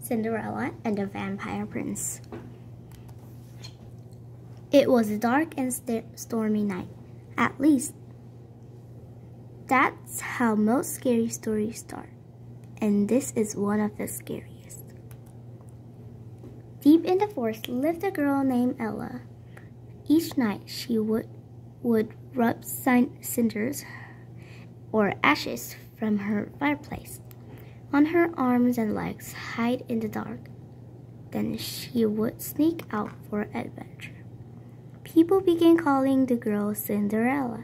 Cinderella and the Vampire Prince. It was a dark and stormy night. At least, that's how most scary stories start. And this is one of the scariest. Deep in the forest lived a girl named Ella. Each night she would rub cinders or ashes from her fireplace on her arms and legs, hide in the dark. Then she would sneak out for adventure. People began calling the girl Cinderella.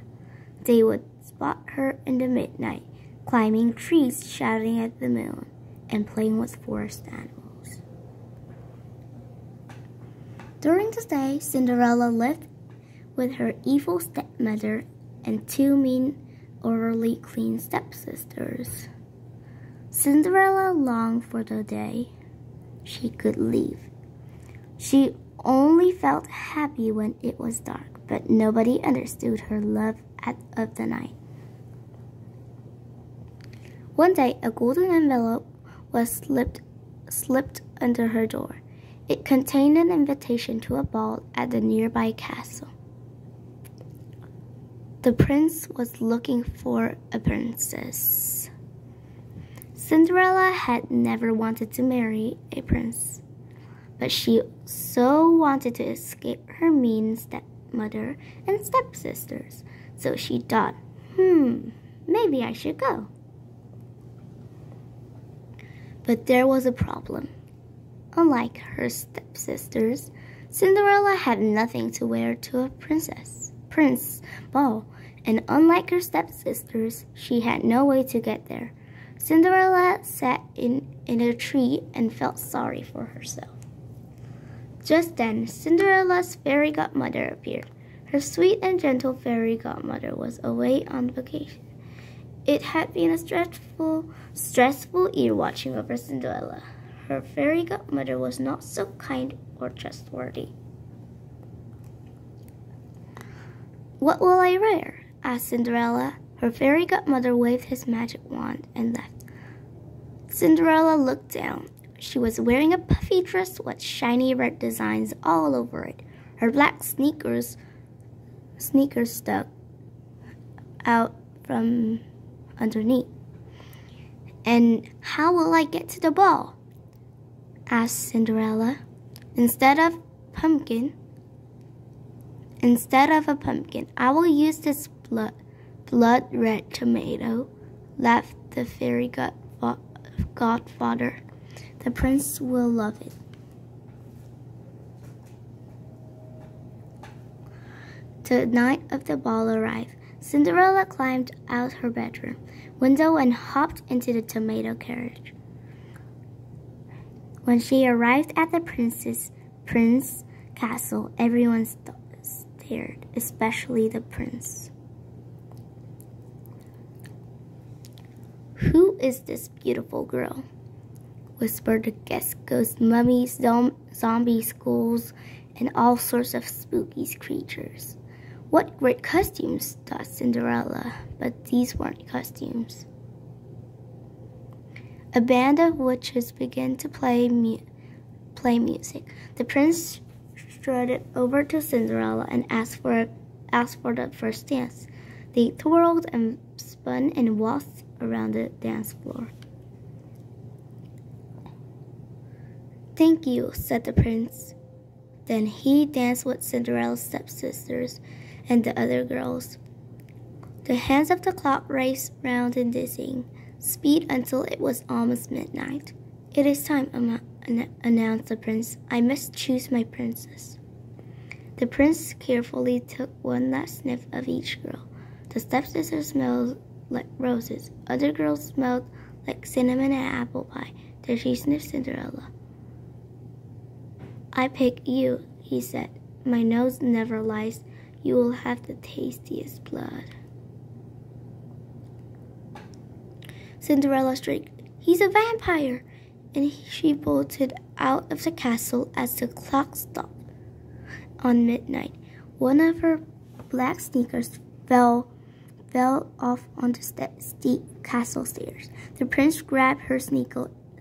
They would spot her in the midnight, climbing trees, shouting at the moon, and playing with forest animals. During the day, Cinderella lived with her evil stepmother and two mean, overly clean stepsisters. Cinderella longed for the day she could leave. She only felt happy when it was dark, but nobody understood her love of the night. One day, a golden envelope was slipped under her door. It contained an invitation to a ball at the nearby castle. The prince was looking for a princess. Cinderella had never wanted to marry a prince, but she so wanted to escape her mean stepmother and stepsisters, so she thought, maybe I should go. But there was a problem. Unlike her stepsisters, Cinderella had nothing to wear to a prince ball, and unlike her stepsisters, she had no way to get there. Cinderella sat in a tree and felt sorry for herself. Just then, Cinderella's fairy godmother appeared. Her sweet and gentle fairy godmother was away on vacation. It had been a stressful year watching over Cinderella. Her fairy godmother was not so kind or trustworthy. "What will I wear?" asked Cinderella. Her fairy godmother waved his magic wand and left. Cinderella looked down. She was wearing a puffy dress with shiny red designs all over it. Her black sneakers stuck out from underneath. "And how will I get to the ball?" asked Cinderella. Instead of a pumpkin, I will use this blood red tomato," laughed the fairy godfather. "The prince will love it." The night of the ball arrived. Cinderella climbed out her bedroom window and hopped into the tomato carriage. When she arrived at the prince's castle, everyone stared, especially the prince. "Who is this beautiful girl?" whispered the guests. "Ghosts, mummies, zombie skulls, and all sorts of spooky creatures." "What great costumes," thought Cinderella, but these weren't costumes. A band of witches began to play music. The prince strutted over to Cinderella and asked for the first dance. They twirled and spun and waltzed around the dance floor. "Thank you," said the prince. Then he danced with Cinderella's stepsisters and the other girls. The hands of the clock raced round in dizzying speed until it was almost midnight. "It is time," announced the prince. "I must choose my princess." The prince carefully took one last sniff of each girl. The stepsisters smelled like roses. Other girls smelled like cinnamon and apple pie. Then she sniffed Cinderella. "I pick you," he said. "My nose never lies. You will have the tastiest blood." Cinderella shrieked, "He's a vampire!" And she bolted out of the castle as the clock stopped. On midnight, one of her black sneakers fell off on the steep castle stairs. The prince grabbed her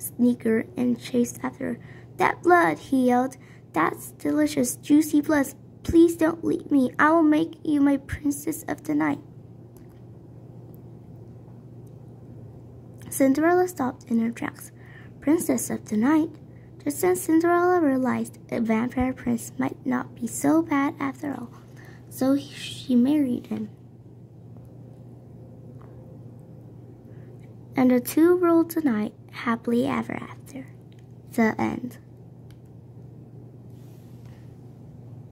sneaker and chased after her. "That blood!" he yelled. "That's delicious, juicy blood. Please don't leave me. I will make you my princess of the night." Cinderella stopped in her tracks. Princess of the night? Just then Cinderella realized a vampire prince might not be so bad after all. So she married him. And the two ruled the night happily ever after. The end.